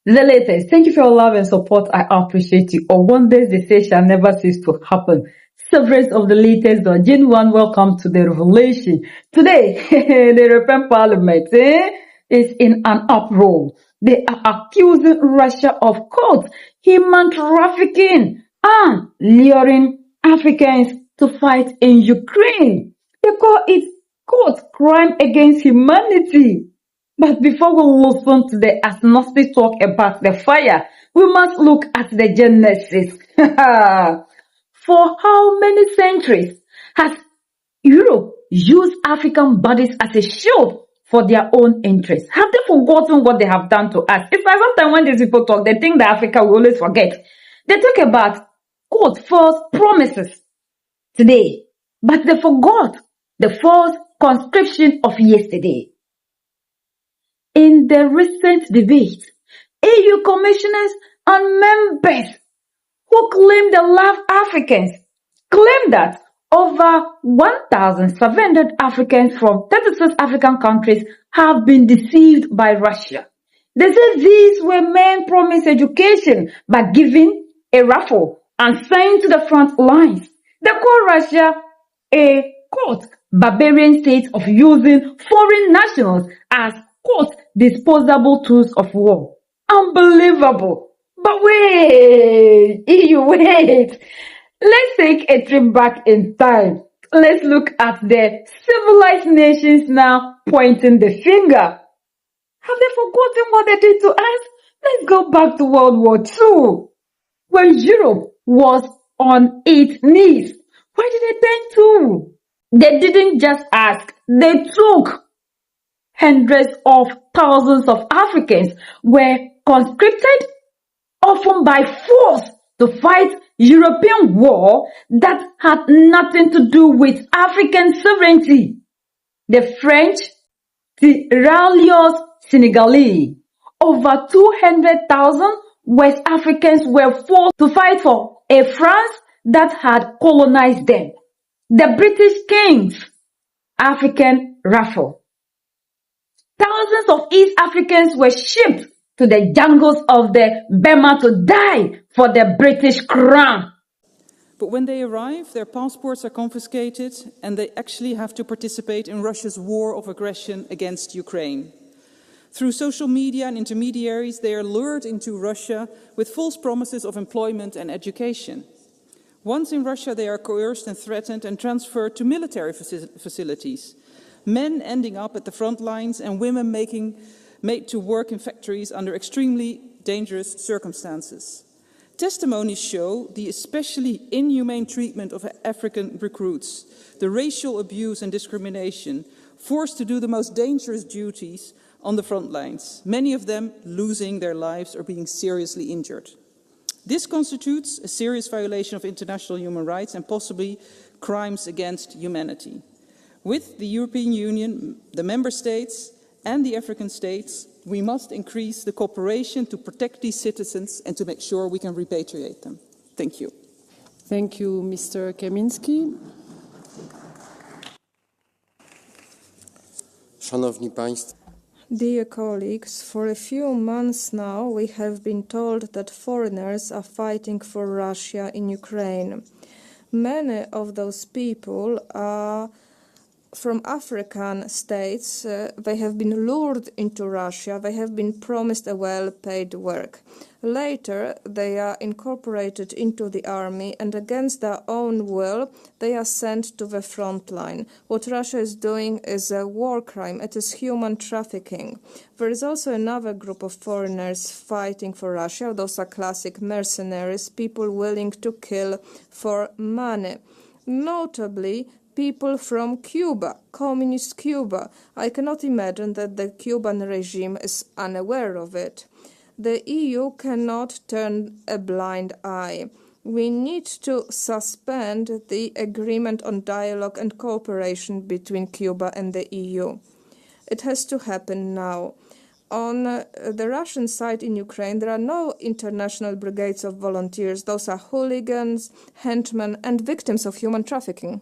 The latest. Thank you for your love and support. I appreciate you. Or wonders they say shall never cease to happen. Severance of the latest. Genuine welcome to the revelation. Today, the European Parliament is in an uproar. They are accusing Russia of quote, human trafficking and luring Africans to fight in Ukraine. They call it quote, crime against humanity. But before we listen to the agnostic talk about the fire, we must look at the genesis. For how many centuries has Europe used African bodies as a shield for their own interests? Have they forgotten what they have done to us? It's like sometimes when these people talk, they think that Africa will always forget. They talk about, quote, false promises today, but they forgot the false conscription of yesterday. In the recent debate, EU commissioners and members who claim they love Africans claim that over 1,700 Africans from 36 African countries have been deceived by Russia. They say these were men promised education by giving a raffle and sent to the front lines. They call Russia a, quote, barbarian state of using foreign nationals as, quote, disposable tools of war. Unbelievable. But wait, EU, wait. Let's take a trip back in time. Let's look at the civilized nations now pointing the finger. Have they forgotten what they did to us? Let's go back to World War II. When Europe was on its knees, where did they turn to? They didn't just ask, they took. Hundreds of thousands of Africans were conscripted, often by force, to fight European war that had nothing to do with African sovereignty. The French, Tirailleurs Senegalese, over 200,000 West Africans were forced to fight for a France that had colonized them. The British King's African raffle. Thousands of East Africans were shipped to the jungles of the Burma to die for the British crown. But when they arrive, their passports are confiscated and they actually have to participate in Russia's war of aggression against Ukraine. Through social media and intermediaries, they are lured into Russia with false promises of employment and education. Once in Russia, they are coerced and threatened and transferred to military facilities. Men ending up at the front lines and women made to work in factories under extremely dangerous circumstances. Testimonies show the especially inhumane treatment of African recruits, the racial abuse and discrimination, forced to do the most dangerous duties on the front lines, many of them losing their lives or being seriously injured. This constitutes a serious violation of international human rights and possibly crimes against humanity. With the European Union, the Member States and the African states, we must increase the cooperation to protect these citizens and to make sure we can repatriate them. Thank you. Thank you, Mr. Kamiński. Szanowni Państwo. Dear colleagues, for a few months now we have been told that foreigners are fighting for Russia in Ukraine. Many of those people are from African states. They have been lured into Russia, they have been promised a well-paid work. Later, they are incorporated into the army and against their own will, they are sent to the front line. What Russia is doing is a war crime. It is human trafficking. There is also another group of foreigners fighting for Russia. Those are classic mercenaries, people willing to kill for money. Notably, people from Cuba, communist Cuba. I cannot imagine that the Cuban regime is unaware of it. The EU cannot turn a blind eye. We need to suspend the agreement on dialogue and cooperation between Cuba and the EU. It has to happen now. On the Russian side in Ukraine, there are no international brigades of volunteers. Those are hooligans, henchmen, and victims of human trafficking.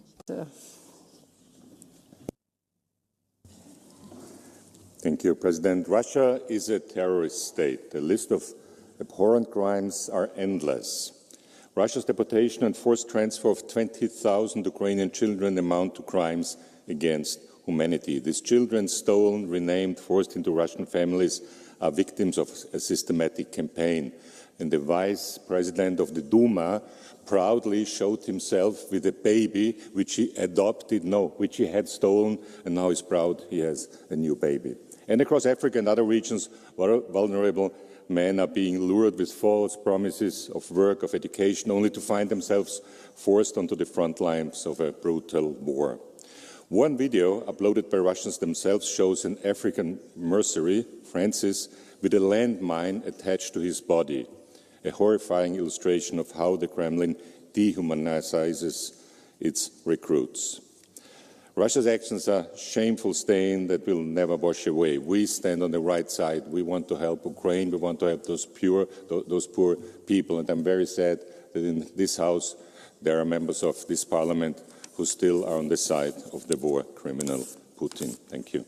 Thank you, President. Russia is a terrorist state. The list of abhorrent crimes are endless. Russia's deportation and forced transfer of 20,000 Ukrainian children amount to crimes against humanity. These children, stolen, renamed, forced into Russian families, are victims of a systematic campaign. And the vice president of the Duma proudly showed himself with a baby which he which he had stolen, and now he's proud he has a new baby. And across Africa and other regions, vulnerable men are being lured with false promises of work, of education, only to find themselves forced onto the front lines of a brutal war. One video uploaded by Russians themselves shows an African mercenary, Francis, with a landmine attached to his body, a horrifying illustration of how the Kremlin dehumanizes its recruits. Russia's actions are a shameful stain that will never wash away. We stand on the right side. We want to help Ukraine. We want to help those poor people. And I'm very sad that in this House there are members of this Parliament who still are on the side of the war criminal Putin. Thank you.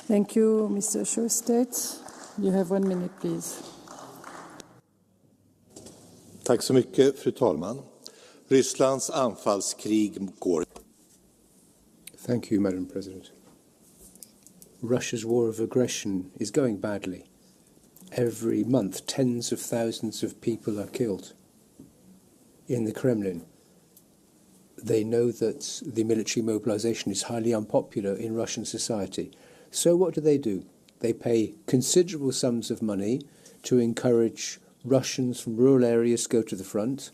Thank you, Mr. Sjöstedt. You have 1 minute, please. Tack så mycket, fru talman. Rysslands anfallskrig går. Thank you, Madam President. Russia's war of aggression is going badly. Every month, tens of thousands of people are killed. In the Kremlin, they know that the military mobilization is highly unpopular in Russian society. So what do? They pay considerable sums of money to encourage Russians from rural areas to go to the front,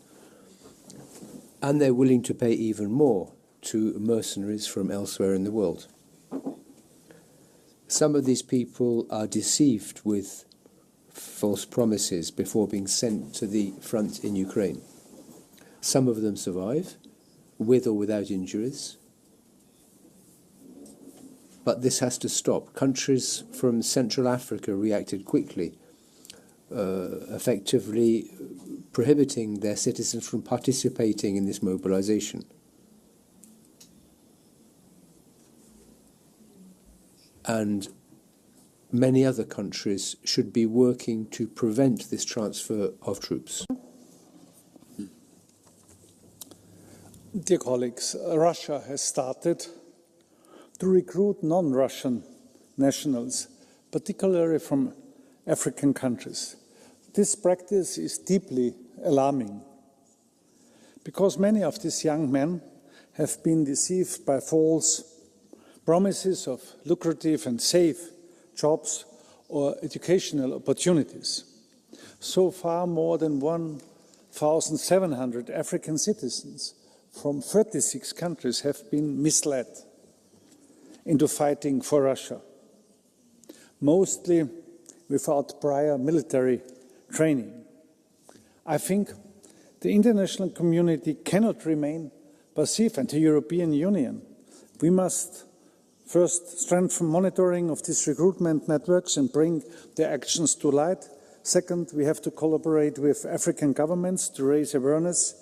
and they're willing to pay even more to mercenaries from elsewhere in the world. Some of these people are deceived with false promises before being sent to the front in Ukraine. Some of them survive, with or without injuries. But this has to stop. Countries from Central Africa reacted quickly, effectively prohibiting their citizens from participating in this mobilization. And many other countries should be working to prevent this transfer of troops. Dear colleagues, Russia has started to recruit non-Russian nationals, particularly from African countries. This practice is deeply alarming because many of these young men have been deceived by false promises of lucrative and safe jobs or educational opportunities. So far, more than 1,700 African citizens from 36 countries have been misled into fighting for Russia, mostly without prior military training. I think the international community cannot remain passive, and the European Union. We must first strengthen monitoring of these recruitment networks and bring their actions to light. Second, we have to collaborate with African governments to raise awareness,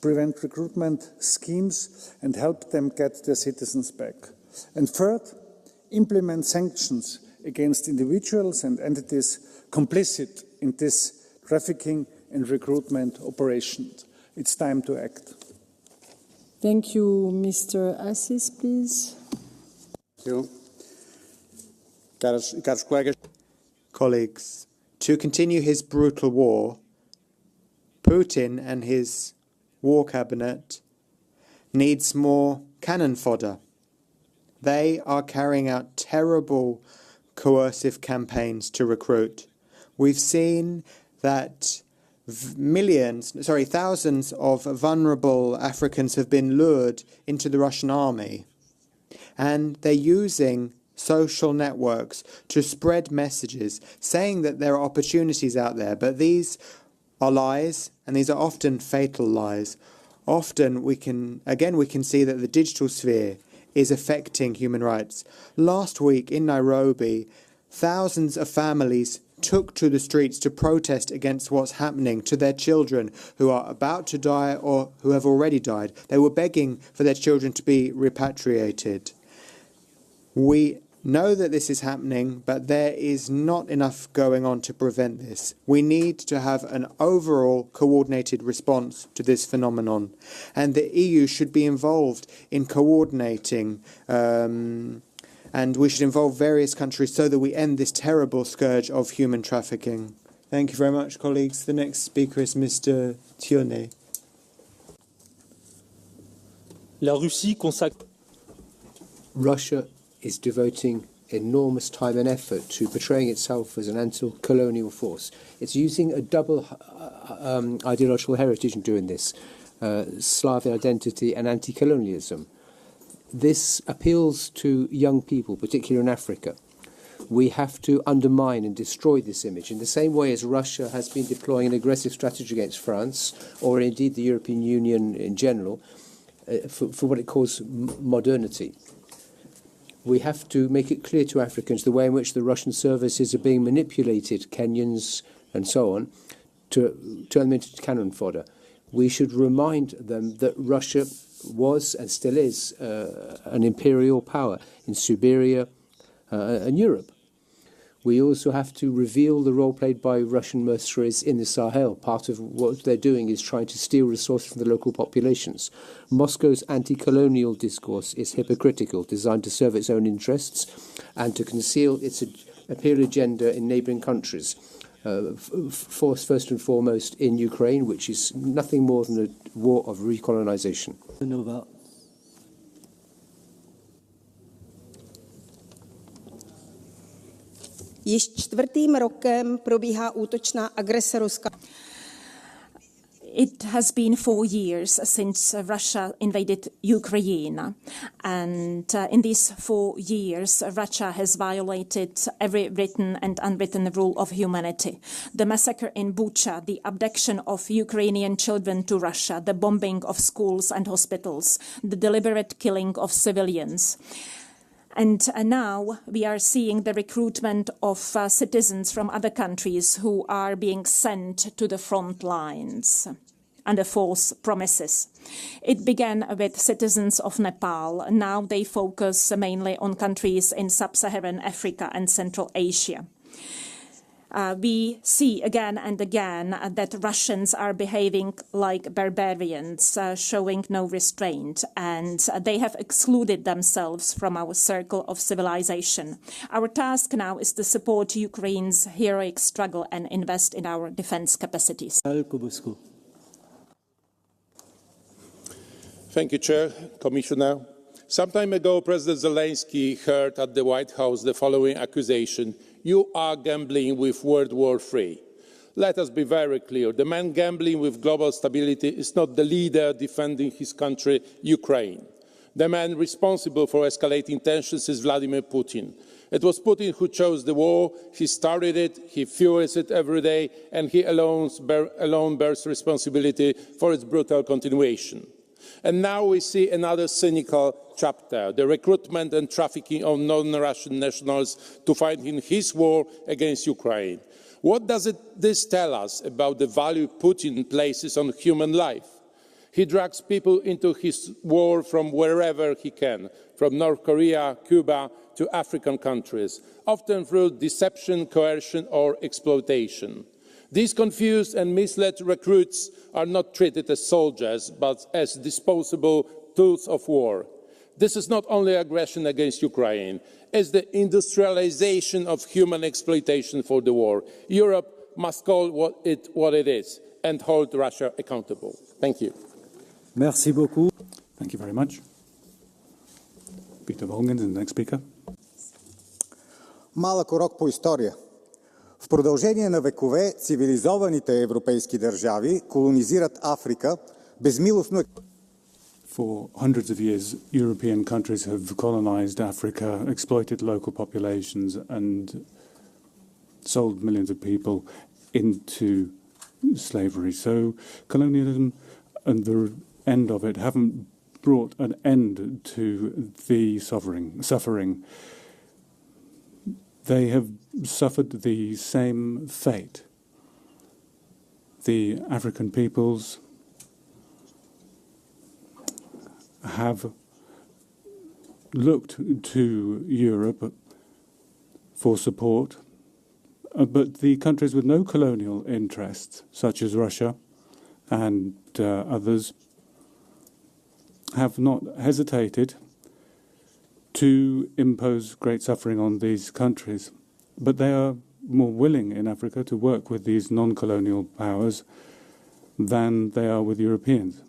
prevent recruitment schemes and help them get their citizens back. And third, implement sanctions against individuals and entities complicit in this trafficking and recruitment operations. It's time to act. Thank you, Mr. Assis, please. Colleagues, to continue his brutal war, Putin and his war cabinet needs more cannon fodder. They are carrying out terrible coercive campaigns to recruit. We've seen that thousands of vulnerable Africans have been lured into the Russian army. And they're using social networks to spread messages saying that there are opportunities out there. But these are lies, and these are often fatal lies. Often we can see that the digital sphere is affecting human rights. Last week in Nairobi, thousands of families took to the streets to protest against what's happening to their children who are about to die or who have already died. They were begging for their children to be repatriated. We know that this is happening, but there is not enough going on to prevent this. We need to have an overall coordinated response to this phenomenon, and the EU should be involved in coordinating, and we should involve various countries so that we end this terrible scourge of human trafficking. Thank you very much, colleagues. The next speaker is Mr. Thionnet. Russia is devoting enormous time and effort to portraying itself as an anti-colonial force. It's using a double ideological heritage in doing this, Slavic identity and anti-colonialism. This appeals to young people, particularly in Africa. We have to undermine and destroy this image in the same way as Russia has been deploying an aggressive strategy against France, or indeed the European Union in general, for what it calls modernity. We have to make it clear to Africans the way in which the Russian services are being manipulated, Kenyans and so on, to turn them into cannon fodder. We should remind them that Russia was and still is an imperial power in Siberia and Europe. We also have to reveal the role played by Russian mercenaries in the Sahel. Part of what they're doing is trying to steal resources from the local populations. Moscow's anti-colonial discourse is hypocritical, designed to serve its own interests and to conceal its imperial agenda in neighbouring countries. First and foremost in Ukraine, which is nothing more than a war of recolonization. Již čtvrtým rokem probíhá útočná agrese Ruska. It has been 4 years since Russia invaded Ukraine, and in these 4 years, Russia has violated every written and unwritten rule of humanity. The massacre in Bucha, the abduction of Ukrainian children to Russia, the bombing of schools and hospitals, the deliberate killing of civilians. And now we are seeing the recruitment of citizens from other countries who are being sent to the front lines under false promises. It began with citizens of Nepal. Now they focus mainly on countries in sub-Saharan Africa and Central Asia. We see again and again that Russians are behaving like barbarians, showing no restraint, and they have excluded themselves from our circle of civilization. Our task now is to support Ukraine's heroic struggle and invest in our defense capacities. Thank you, Chair, Commissioner. Some time ago, President Zelensky heard at the White House the following accusation: "You are gambling with World War III." Let us be very clear. The man gambling with global stability is not the leader defending his country, Ukraine. The man responsible for escalating tensions is Vladimir Putin. It was Putin who chose the war. He started it, he fuels it every day, and he alone bears responsibility for its brutal continuation. And now we see another cynical chapter, the recruitment and trafficking of non-Russian nationals to fight in his war against Ukraine. What does this tell us about the value Putin places on human life? He drags people into his war from wherever he can, from North Korea, Cuba, to African countries, often through deception, coercion, or exploitation. These confused and misled recruits are not treated as soldiers, but as disposable tools of war. This is not only aggression against Ukraine, it's the industrialization of human exploitation for the war. Europe must call what it is and hold Russia accountable. Thank you. Merci beaucoup. Thank you very much. Peter Volgen, the next speaker. Малък урок по история. В продължение на векове цивилизованите европейски държави колонизират Африка безмилостно. For hundreds of years, European countries have colonized Africa, exploited local populations, and sold millions of people into slavery. So colonialism and the end of it haven't brought an end to the suffering. They have suffered the same fate. The African peoples have looked to Europe for support. But the countries with no colonial interests, such as Russia and others, have not hesitated to impose great suffering on these countries. But they are more willing in Africa to work with these non-colonial powers than they are with Europeans.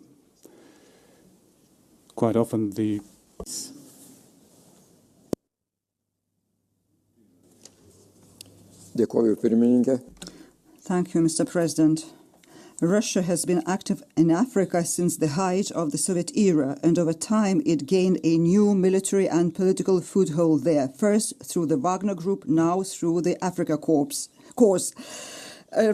Quite often the... Thank you, Mr. President. Russia has been active in Africa since the height of the Soviet era, and over time it gained a new military and political foothold there, first through the Wagner Group, now through the Africa Corps.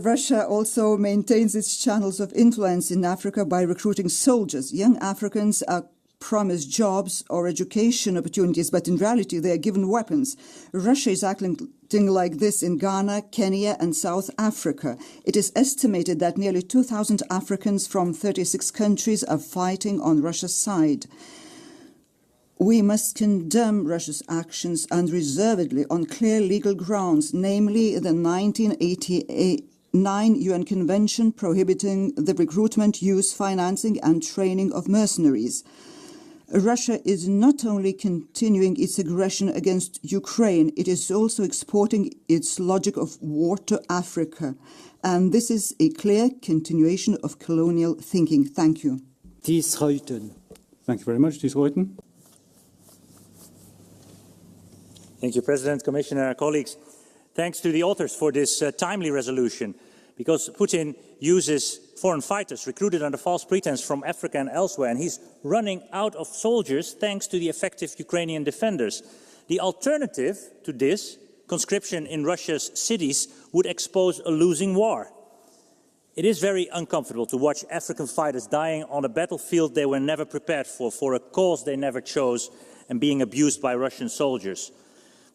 Russia also maintains its channels of influence in Africa by recruiting soldiers. Young Africans are promised jobs or education opportunities, but in reality they are given weapons. Russia is acting like this in Ghana, Kenya and South Africa. It is estimated that nearly 2,000 Africans from 36 countries are fighting on Russia's side. We must condemn Russia's actions unreservedly on clear legal grounds, namely the 1989 UN Convention prohibiting the recruitment, use, financing and training of mercenaries. Russia is not only continuing its aggression against Ukraine, it is also exporting its logic of war to Africa. And this is a clear continuation of colonial thinking. Thank you. Thank you very much. Thies Reuten. Thank you, President, Commissioner, colleagues. Thanks to the authors for this timely resolution, because Putin uses foreign fighters recruited under false pretense from Africa and elsewhere, and he's running out of soldiers thanks to the effective Ukrainian defenders. The alternative to this, conscription in Russia's cities, would expose a losing war. It is very uncomfortable to watch African fighters dying on a battlefield they were never prepared for a cause they never chose, and being abused by Russian soldiers.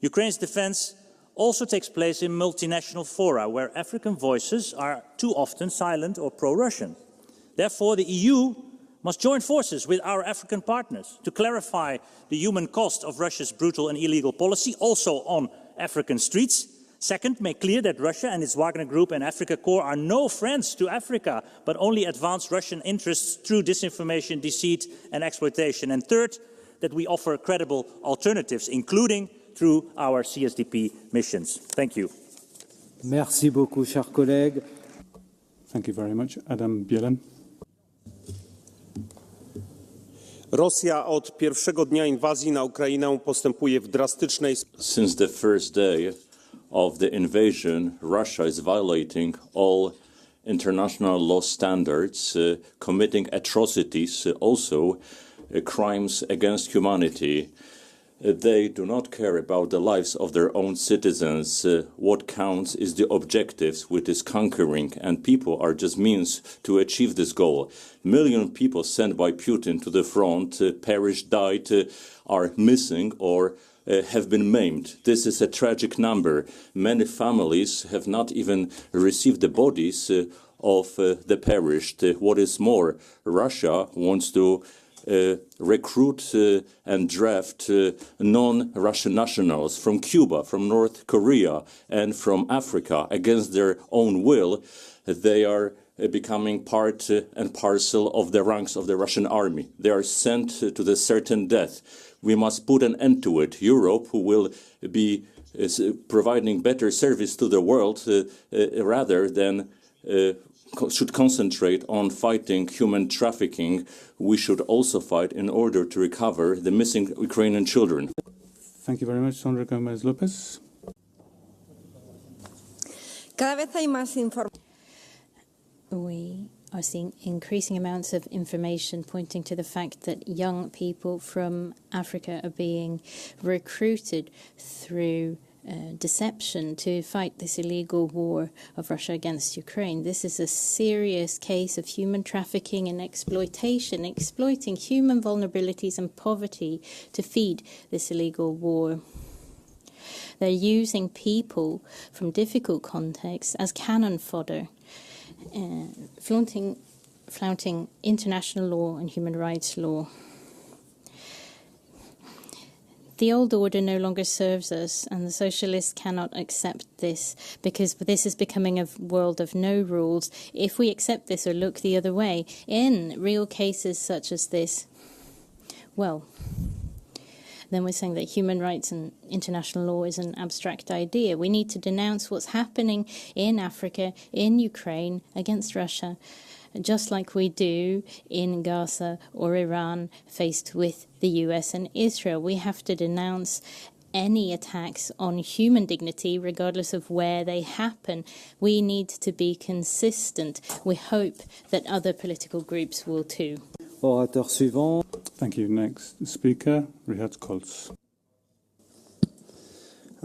Ukraine's defense also takes place in multinational fora, where African voices are too often silent or pro-Russian. Therefore, the EU must join forces with our African partners to clarify the human cost of Russia's brutal and illegal policy, also on African streets. Second, make clear that Russia and its Wagner Group and Africa Corps are no friends to Africa, but only advance Russian interests through disinformation, deceit and exploitation. And third, that we offer credible alternatives, including through our CSDP missions. Thank you. Merci beaucoup, cher collègue. Thank you very much. Adam Bielen. Rosja od pierwszego dnia inwazji na Ukrainę postępuje w drastycznej... Since the first day of the invasion, Russia is violating all international law standards, committing atrocities, also crimes against humanity. They do not care about the lives of their own citizens. What counts is the objectives, which is conquering, and people are just means to achieve this goal. Million people sent by Putin to the front, perished, died, are missing or have been maimed. This is a tragic number. Many families have not even received the bodies of the perished. What is more, Russia wants to recruit and draft non-Russian nationals from Cuba, from North Korea, and from Africa against their own will. They are becoming part and parcel of the ranks of the Russian army. They are sent to the certain death. We must put an end to it. Europe, who will be providing better service to the world rather than should concentrate on fighting human trafficking. We should also fight in order to recover the missing Ukrainian children. Thank you very much, Sandra Gomez-Lopez. We are seeing increasing amounts of information pointing to the fact that young people from Africa are being recruited through deception to fight this illegal war of Russia against Ukraine. This is a serious case of human trafficking and exploitation, exploiting human vulnerabilities and poverty to feed this illegal war. They're using people from difficult contexts as cannon fodder, flaunting international law and human rights law. The old order no longer serves us, and the socialists cannot accept this, because this is becoming a world of no rules. If we accept this or look the other way, in real cases such as this, well, then we're saying that human rights and international law is an abstract idea. We need to denounce what's happening in Africa, in Ukraine, against Russia, just like we do in Gaza or Iran, faced with the US and Israel. We have to denounce any attacks on human dignity, regardless of where they happen. We need to be consistent. We hope that other political groups will too. Orateur suivant. Thank you. Next speaker, Richard Kolz.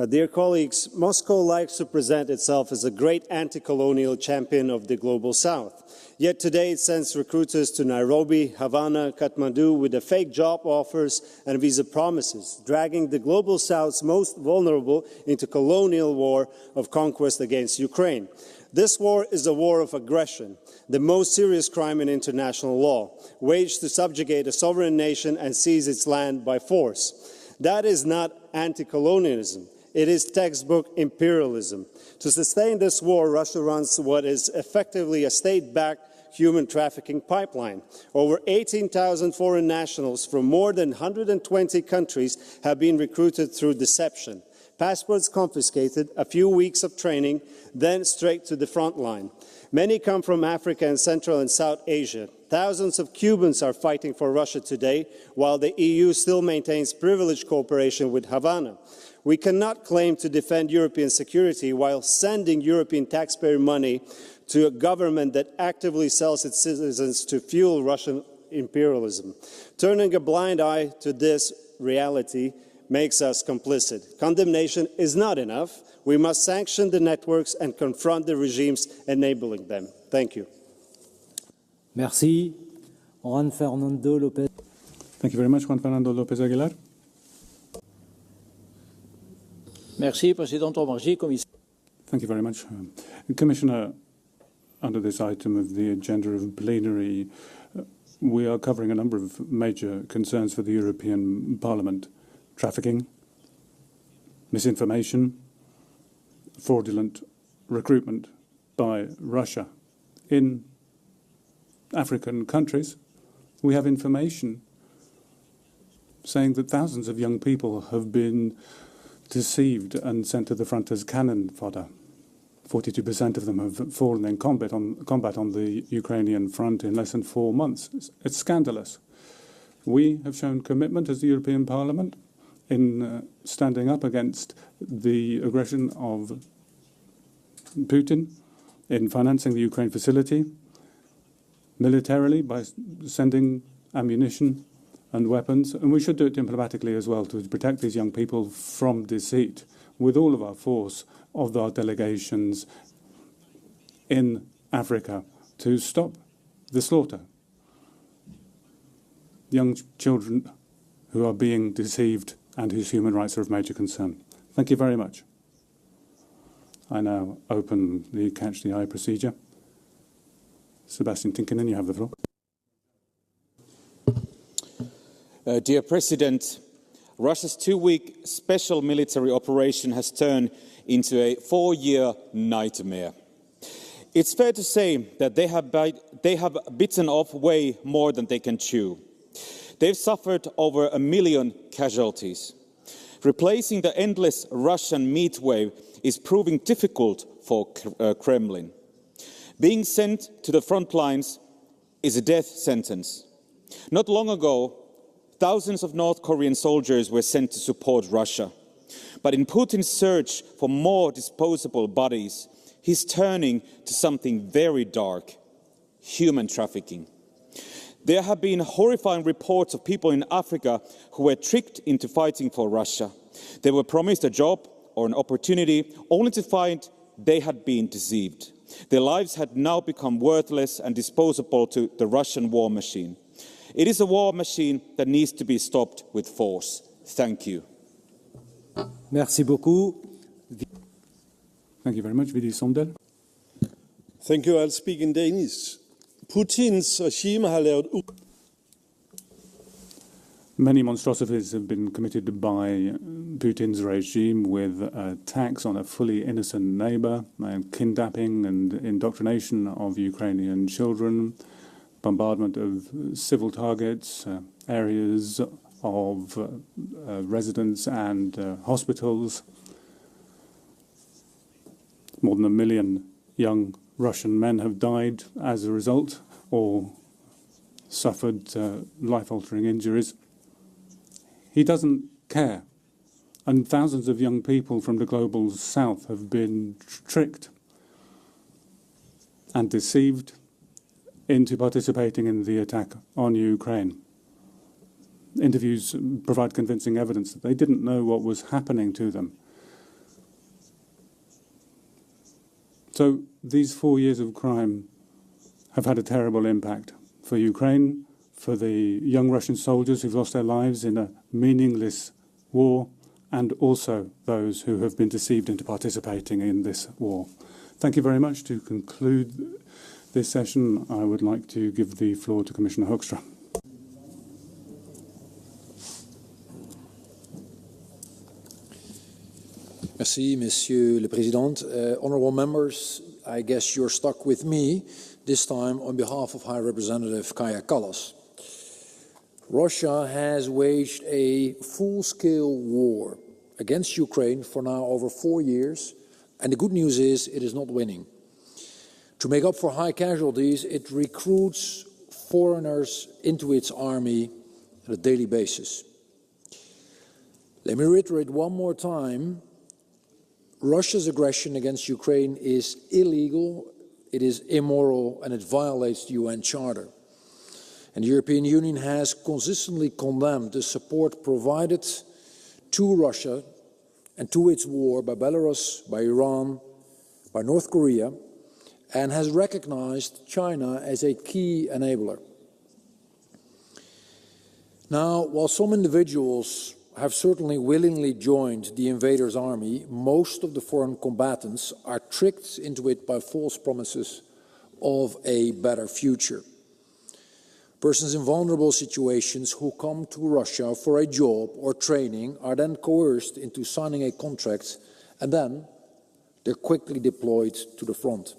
Dear colleagues, Moscow likes to present itself as a great anti-colonial champion of the Global South. Yet today it sends recruiters to Nairobi, Havana, Kathmandu with the fake job offers and visa promises, dragging the Global South's most vulnerable into colonial war of conquest against Ukraine. This war is a war of aggression, the most serious crime in international law, waged to subjugate a sovereign nation and seize its land by force. That is not anti-colonialism. It is textbook imperialism. To sustain this war, Russia runs what is effectively a state-backed human trafficking pipeline. Over 18,000 foreign nationals from more than 120 countries have been recruited through deception. Passports confiscated, a few weeks of training, then straight to the front line. Many come from Africa and Central and South Asia. Thousands of Cubans are fighting for Russia today, while the EU still maintains privileged cooperation with Havana. We cannot claim to defend European security while sending European taxpayer money to a government that actively sells its citizens to fuel Russian imperialism. Turning a blind eye to this reality makes us complicit. Condemnation is not enough. We must sanction the networks and confront the regimes enabling them. Thank you. Merci. Juan Fernando López. Thank you very much, Juan Fernando López Aguilar. Merci, Président Omarjee, Commissaire. Thank you very much. Commissioner, under this item of the agenda of plenary, we are covering a number of major concerns for the European Parliament. Trafficking, misinformation, fraudulent recruitment by Russia. In African countries, we have information saying that thousands of young people have been deceived and sent to the front as cannon fodder. 42% of them have fallen in combat on the Ukrainian front in less than 4 months. It's scandalous. We have shown commitment as the European Parliament in standing up against the aggression of Putin, in financing the Ukraine facility militarily by sending ammunition and weapons, and we should do it diplomatically as well to protect these young people from deceit with all of our force of our delegations in Africa to stop the slaughter. Young children who are being deceived and whose human rights are of major concern. Thank you very much. I now open the Catch the Eye procedure. Sebastian Tinkinen, you have the floor. Dear President, Russia's 2-week special military operation has turned into a 4-year nightmare. It's fair to say that they have bitten off way more than they can chew. They've suffered over 1 million casualties. Replacing the endless Russian meat wave is proving difficult for Kremlin. Being sent to the front lines is a death sentence. Not long ago, thousands of North Korean soldiers were sent to support Russia. But in Putin's search for more disposable bodies, he's turning to something very dark: human trafficking. There have been horrifying reports of people in Africa who were tricked into fighting for Russia. They were promised a job or an opportunity only to find they had been deceived. Their lives had now become worthless and disposable to the Russian war machine. It is a war machine that needs to be stopped with force. Thank you. Merci beaucoup. Thank you very much. Vidi Sondel. Thank you. I'll speak in Danish. Putins regime har lavet Many monstrosities have been committed by Putin's regime with attacks on a fully innocent neighbor, kidnapping and indoctrination of Ukrainian children, bombardment of civil targets, areas of residence and hospitals. More than 1 million young Russian men have died as a result or suffered life-altering injuries. He doesn't care. And thousands of young people from the global south have been tricked and deceived into participating in the attack on Ukraine. Interviews provide convincing evidence that they didn't know what was happening to them. So these 4 years of crime have had a terrible impact for Ukraine, for the young Russian soldiers who've lost their lives in a meaningless war, and also those who have been deceived into participating in this war. Thank you very much. To conclude this session, I would like to give the floor to Commissioner Hoekstra. Merci, Monsieur le Président. Honourable members, I guess you're stuck with me, this time on behalf of High Representative Kaja Kallas. Russia has waged a full-scale war against Ukraine for now over 4 years, and the good news is it is not winning. To make up for high casualties, it recruits foreigners into its army on a daily basis. Let me reiterate one more time, Russia's aggression against Ukraine is illegal, it is immoral, and it violates the UN Charter. And the European Union has consistently condemned the support provided to Russia and to its war by Belarus, by Iran, by North Korea, and has recognized China as a key enabler. Now, while some individuals have certainly willingly joined the invaders' army, most of the foreign combatants are tricked into it by false promises of a better future. Persons in vulnerable situations who come to Russia for a job or training are then coerced into signing a contract, and then they're quickly deployed to the front.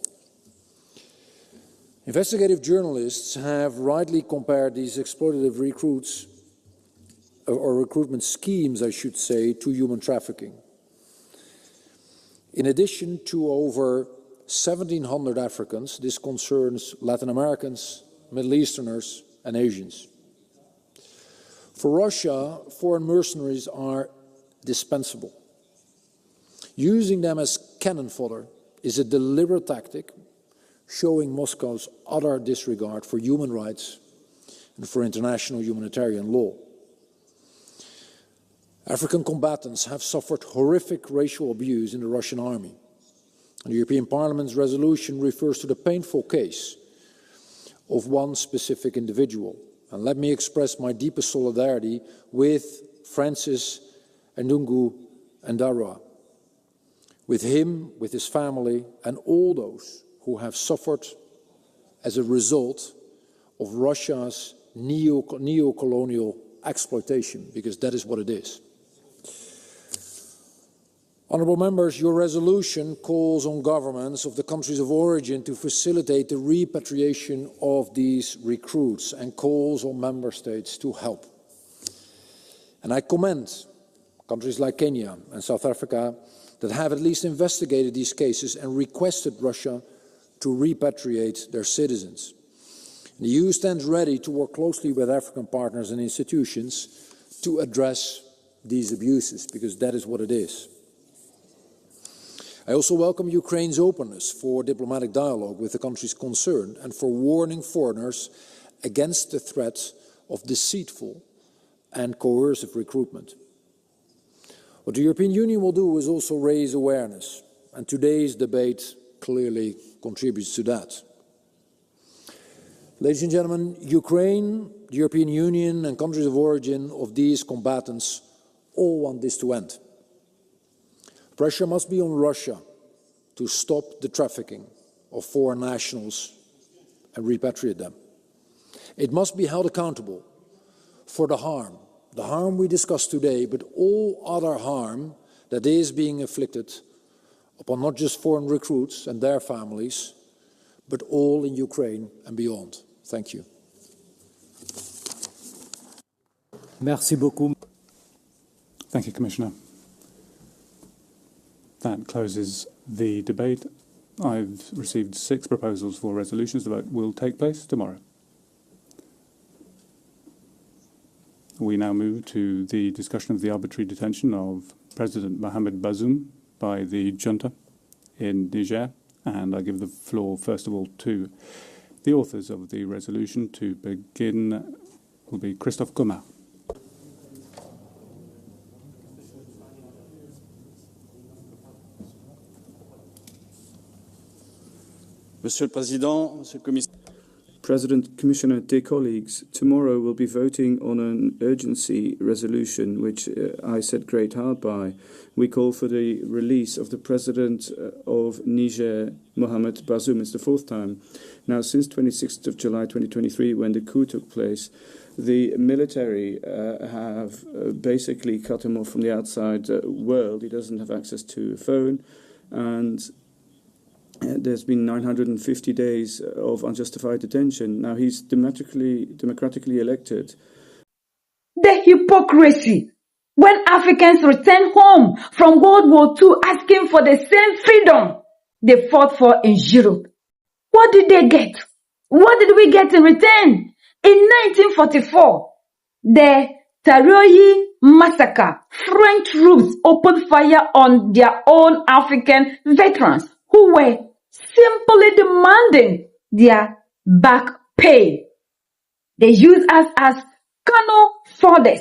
Investigative journalists have rightly compared these exploitative recruits, or recruitment schemes, I should say, to human trafficking. In addition to over 1,700 Africans, this concerns Latin Americans, Middle Easterners, and Asians. For Russia, foreign mercenaries are dispensable. Using them as cannon fodder is a deliberate tactic, showing Moscow's utter disregard for human rights and for international humanitarian law. African combatants have suffered horrific racial abuse in the Russian army. And the European Parliament's resolution refers to the painful case of one specific individual. And let me express my deepest solidarity with Francis Ndungu Ndarua, with him, with his family, and all those who have suffered as a result of Russia's neo-colonial exploitation, because that is what it is. Honourable members, your resolution calls on governments of the countries of origin to facilitate the repatriation of these recruits and calls on member states to help. And I commend countries like Kenya and South Africa that have at least investigated these cases and requested Russia to repatriate their citizens. The EU stands ready to work closely with African partners and institutions to address these abuses, because that is what it is. I also welcome Ukraine's openness for diplomatic dialogue with the countries concerned and for warning foreigners against the threat of deceitful and coercive recruitment. What the European Union will do is also raise awareness, and today's debate clearly contributes to that. Ladies and gentlemen, Ukraine, the European Union, and countries of origin of these combatants all want this to end. Pressure must be on Russia to stop the trafficking of foreign nationals and repatriate them. It must be held accountable for the harm the harm we discuss today, but all other harm that is being inflicted upon not just foreign recruits and their families, but all in Ukraine and beyond. Thank you. Merci beaucoup. Thank you, Commissioner. That closes the debate. I've received 6 proposals for resolutions. The vote will take place tomorrow. We now move to the discussion of the arbitrary detention of President Mohamed Bazoum by the junta in Niger. And I give the floor, first of all, to the authors of the resolution. To begin will be Christophe Commun. Monsieur le Président, Monsieur le Commissaire. President, Commissioner, dear colleagues, tomorrow we'll be voting on an urgency resolution which I set great heart by. We call for the release of the President of Niger, Mohamed Bazoum. It's the 4th time. Now, since 26th of July 2023, when the coup took place, the military have basically cut him off from the outside world. He doesn't have access to a phone, and there's been 950 days of unjustified detention. Now he's democratically elected. The hypocrisy when Africans return home from World War II asking for the same freedom they fought for in Europe. What did they get? What did we get in return? In 1944, the Taroyi massacre, French troops opened fire on their own African veterans who were simply demanding their back pay. They used us as cannon fodder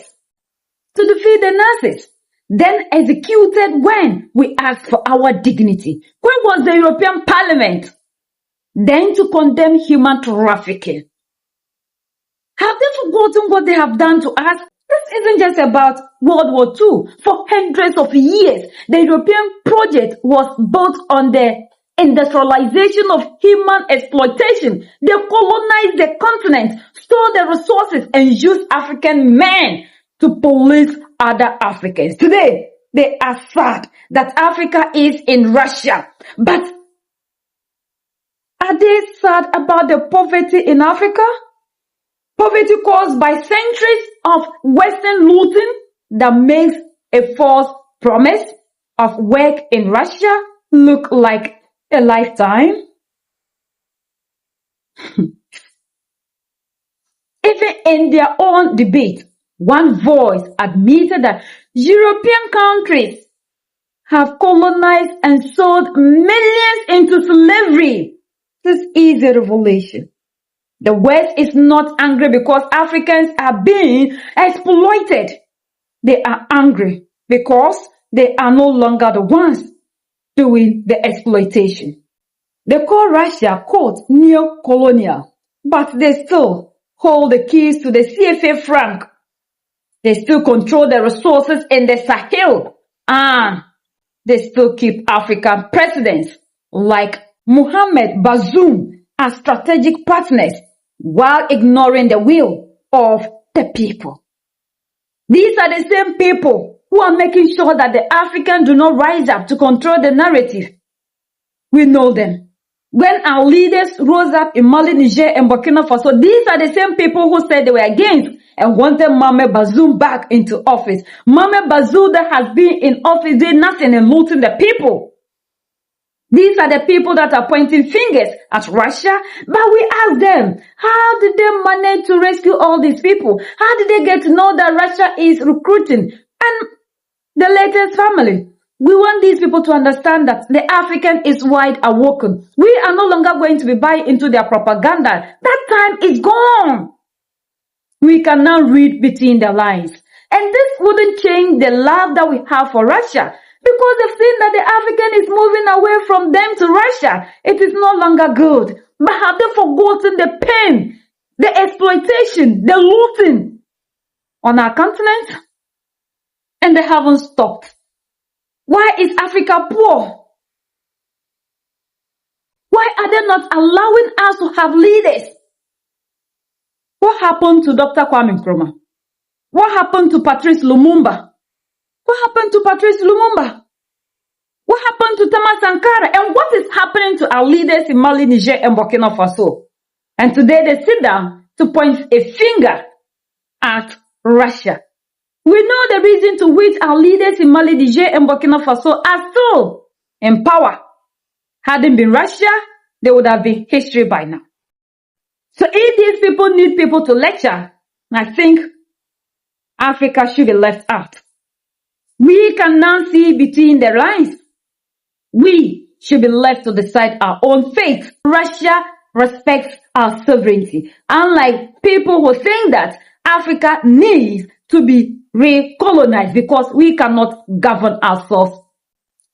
to defeat the Nazis, then executed when we asked for our dignity. When was the European Parliament? Then to condemn human trafficking. Have they forgotten what they have done to us? This isn't just about World War II. For hundreds of years, the European project was built on the industrialization of human exploitation. They colonized the continent, stole the resources, and used African men to police other Africans. Today, they are sad that Africa is in Russia. But are they sad about the poverty in Africa? Poverty caused by centuries of Western looting that makes a false promise of work in Russia look like a lifetime. Even in their own debate, one voice admitted that European countries have colonized and sold millions into slavery. This is a revelation. The West is not angry because Africans are being exploited. They are angry because they are no longer the ones doing the exploitation. They call Russia, quote, neo-colonial, but they still hold the keys to the CFA franc. They still control the resources in the Sahel, and they still keep African presidents like Mohamed Bazoum as strategic partners while ignoring the will of the people. These are the same people who are making sure that the Africans do not rise up to control the narrative. We know them. When our leaders rose up in Mali, Niger, and Burkina Faso, these are the same people who said they were against and wanted Mohamed Bazoum back into office. Mohamed Bazoum that has been in office doing nothing and looting the people. These are the people that are pointing fingers at Russia, but we ask them, how did they manage to rescue all these people? How did they get to know that Russia is recruiting? And the latest family. We want these people to understand that the African is wide awoken. We are no longer going to be buying into their propaganda. That time is gone. We can now read between the lines. And this wouldn't change the love that we have for Russia, because they've seen that the African is moving away from them to Russia. It is no longer good. But have they forgotten the pain, the exploitation, the looting on our continent? And they haven't stopped. Why is Africa poor? Why are they not allowing us to have leaders? What happened to Dr. Kwame Nkrumah? What happened to Patrice Lumumba? What happened to Patrice Lumumba? What happened to Thomas Sankara? And what is happening to our leaders in Mali, Niger, and Burkina Faso? And today they sit down to point a finger at Russia. We know the reason to which our leaders in Mali, Niger, and Burkina Faso are still in power. Hadn't been Russia, they would have been history by now. So if these people need people to lecture, I think Africa should be left out. We can now see between the lines. We should be left to decide our own fate. Russia respects our sovereignty. Unlike people who think that Africa needs to be recolonized because we cannot govern ourselves.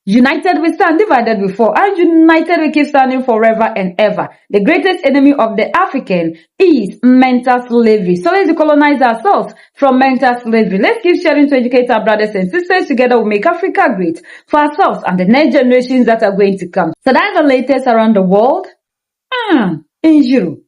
United we stand, divided we fall, and united we keep standing forever and ever. The greatest enemy of the African is mental slavery. So let's decolonize ourselves from mental slavery. Let's keep sharing to educate our brothers and sisters. Together we'll make Africa great for ourselves and the next generations that are going to come. So that's the latest around the world. In Europe.